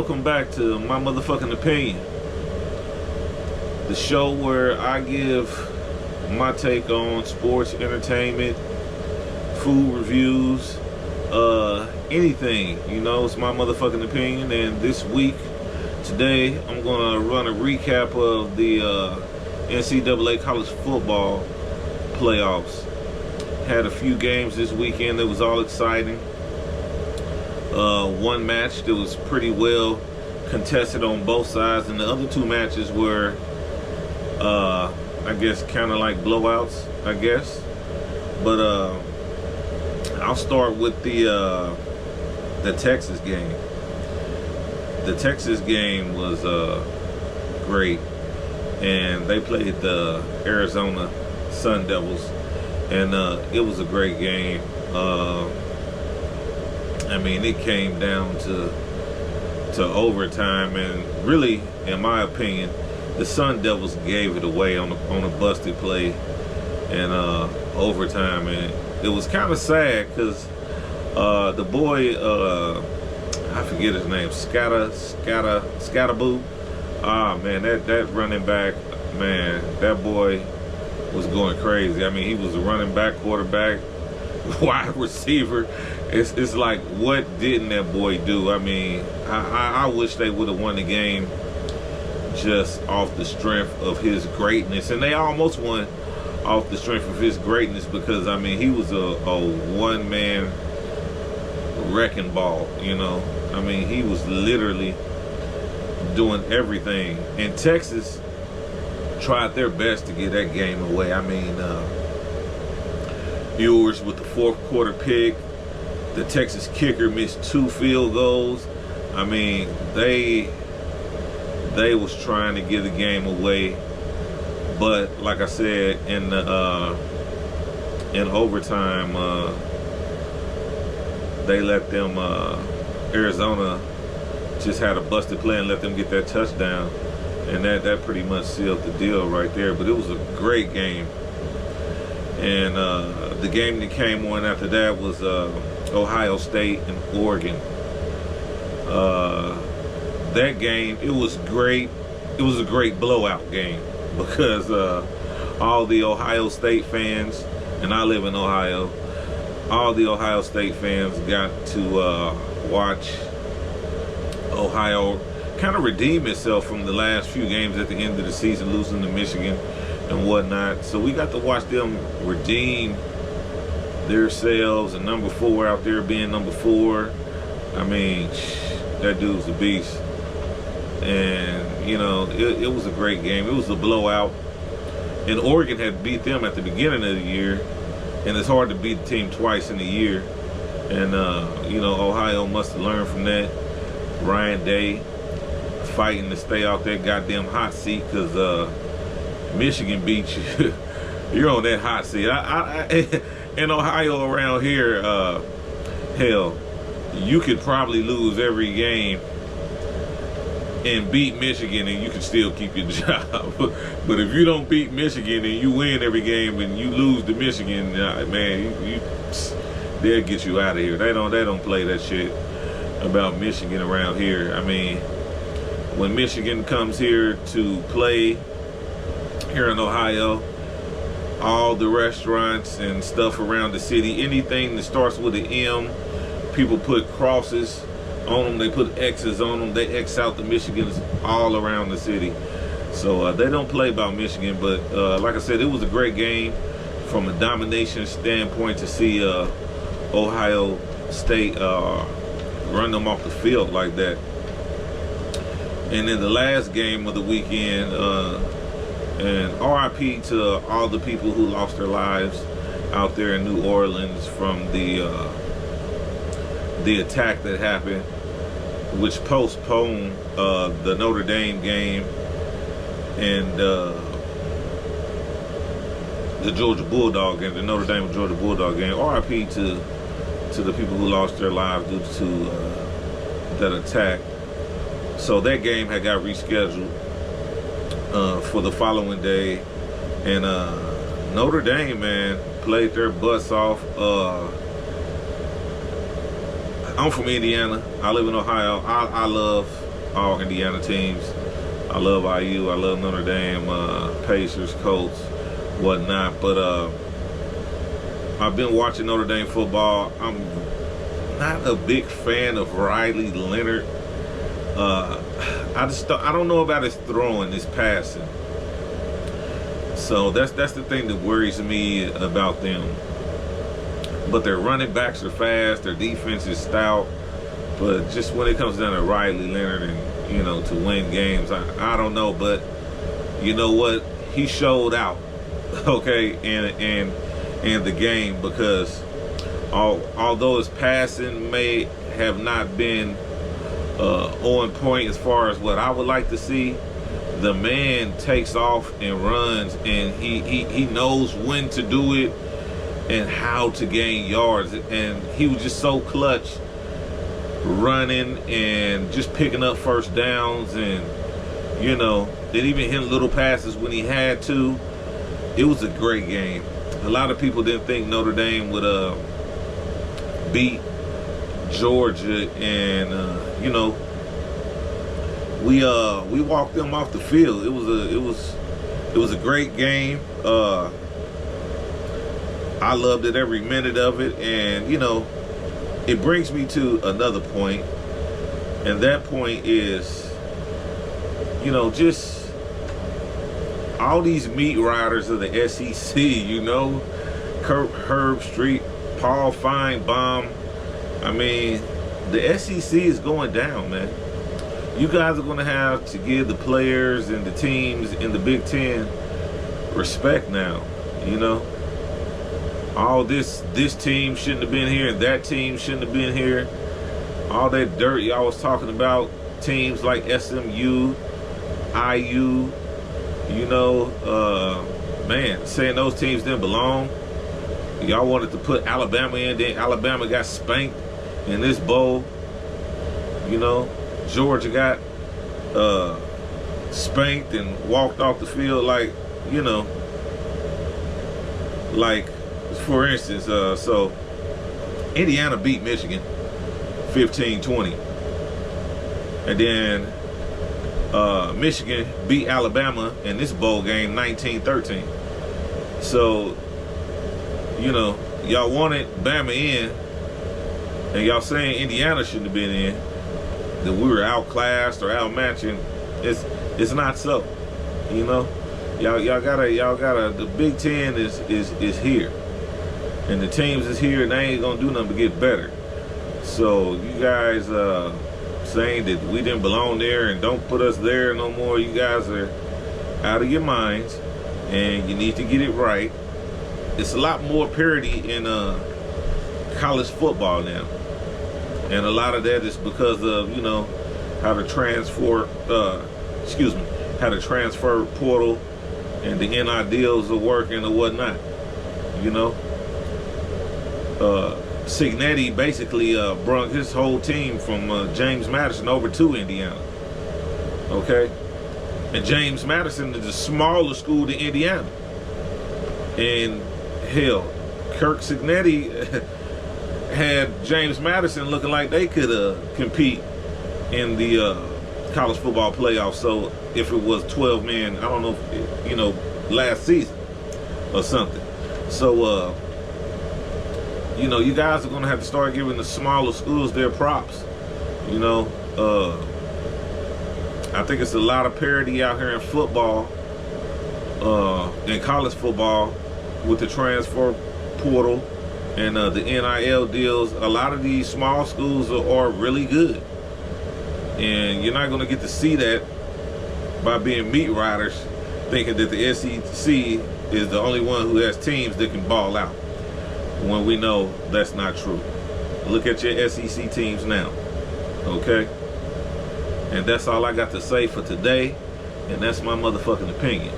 welcome back to My Motherfucking Opinion, the show where I give my take on sports, entertainment, food reviews, anything. You know, it's my motherfucking opinion. And this week, today, I'm gonna run a recap of the NCAA college football playoffs. Had a few games this weekend that was all exciting. One match that was pretty well contested on both sides, and the other two matches were, I guess, kind of like blowouts, I guess. But I'll start with the Texas game. The Texas game was great, and they played the Arizona Sun Devils, and it was a great game. I mean, it came down to overtime, and really, in my opinion, the Sun Devils gave it away on a busted play and overtime, and it was kind of sad because the boy, I forget his name, Scatterboo. Ah, man, that running back, man, that boy was going crazy. I mean, he was a running back, quarterback, wide receiver. It's like, what didn't that boy do? I mean, I wish they would have won the game just off the strength of his greatness, and they almost won off the strength of his greatness because, I mean, he was a one-man wrecking ball, you know. I mean, he was literally doing everything, and Texas tried their best to get that game away. I mean, Ewers with the fourth quarter pick. The Texas kicker missed 2 field goals. I mean, they was trying to give the game away, but like I said, in overtime, they let them. Arizona just had a busted play and let them get that touchdown, and that pretty much sealed the deal right there. But it was a great game, and the game that came on after that was Ohio State and Oregon. That game, it was great. It was a great blowout game because all the Ohio State fans, and I live in Ohio, all the Ohio State fans got to watch Ohio kind of redeem itself from the last few games at the end of the season, losing to Michigan and whatnot. So we got to watch them redeem themselves, and number 4 out there being number 4. I mean, that dude's a beast. And, you know, it was a great game. It was a blowout. And Oregon had beat them at the beginning of the year, and it's hard to beat a team twice in a year. And, you know, Ohio must have learned from that. Ryan Day fighting to stay out that goddamn hot seat because Michigan beat you. You're on that hot seat. In Ohio around here, hell, you could probably lose every game and beat Michigan and you can still keep your job. But if you don't beat Michigan and you win every game and you lose to Michigan, man, they'll get you out of here. They don't play that shit about Michigan around here. I mean, when Michigan comes here to play here in Ohio, all the restaurants and stuff around the city, anything that starts with an M, people put crosses on them, they put X's on them, they X out the Michigans all around the city. So they don't play about Michigan, but like I said, it was a great game from a domination standpoint to see Ohio State run them off the field like that. And then the last game of the weekend, and RIP to all the people who lost their lives out there in New Orleans from the attack that happened, which postponed the Notre Dame game and the Georgia Bulldog game, the Notre Dame Georgia Bulldog game. RIP to the people who lost their lives due to that attack. So that game had got rescheduled for the following day, and Notre Dame, man, played their butts off. I'm from Indiana. I live in Ohio. I love all Indiana teams. I love IU, I love Notre Dame, Pacers, Colts, whatnot. But I've been watching Notre Dame football. I'm not a big fan of Riley Leonard. I don't know about his throwing, his passing. So that's the thing that worries me about them. But their running backs are fast, their defense is stout. But just when it comes down to Riley Leonard and, you know, to win games, I don't know. But you know what? He showed out, okay, in the game, because although his passing may have not been on point as far as what I would like to see, the man takes off and runs, and he knows when to do it and how to gain yards. And he was just so clutch running and just picking up first downs, and you know, and even hitting little passes when he had to. It was a great game. A lot of people didn't think Notre Dame would beat Georgia, and you know, we walked them off the field. It was a great game. I loved it, every minute of it. And you know, it brings me to another point, and that point is, you know, just all these meat riders of the SEC, you know, Herb Street, Paul Feinbaum. I mean, the SEC is going down, man. You guys are going to have to give the players and the teams in the Big Ten respect now, you know. All this team shouldn't have been here, and that team shouldn't have been here. All that dirt y'all was talking about, teams like SMU, IU, you know, man, saying those teams didn't belong. Y'all wanted to put Alabama in, then Alabama got spanked in this bowl. You know, Georgia got spanked and walked off the field, like, you know, like, for instance, so Indiana beat Michigan 15-20. And then Michigan beat Alabama in this bowl game 19-13. So, you know, y'all wanted Bama in, and y'all saying Indiana shouldn't have been in, that we were outclassed or outmatching. It's not so, you know. Y'all gotta the Big Ten is here, and the teams is here, and they ain't gonna do nothing but get better. So you guys saying that we didn't belong there and don't put us there no more, you guys are out of your minds, and you need to get it right. It's a lot more parity in college football now, and a lot of that is because of, you know, how the transfer portal and the NI deals are working or whatnot. You know, Cignetti basically brought his whole team from James Madison over to Indiana. Okay, and James Madison is the smallest school to Indiana, and hell, Kirk Cignetti had James Madison looking like they could compete in the college football playoffs. So if it was 12 men, I don't know if, you know, last season or something. So you know, you guys are gonna have to start giving the smaller schools their props. You know, I think it's a lot of parity out here in football, in college football, with the transfer portal and the NIL deals. A lot of these small schools are really good, and you're not going to get to see that by being meat riders, thinking that the SEC is the only one who has teams that can ball out, when we know that's not true. Look at your SEC teams now, okay? And that's all I got to say for today, and that's my motherfucking opinion.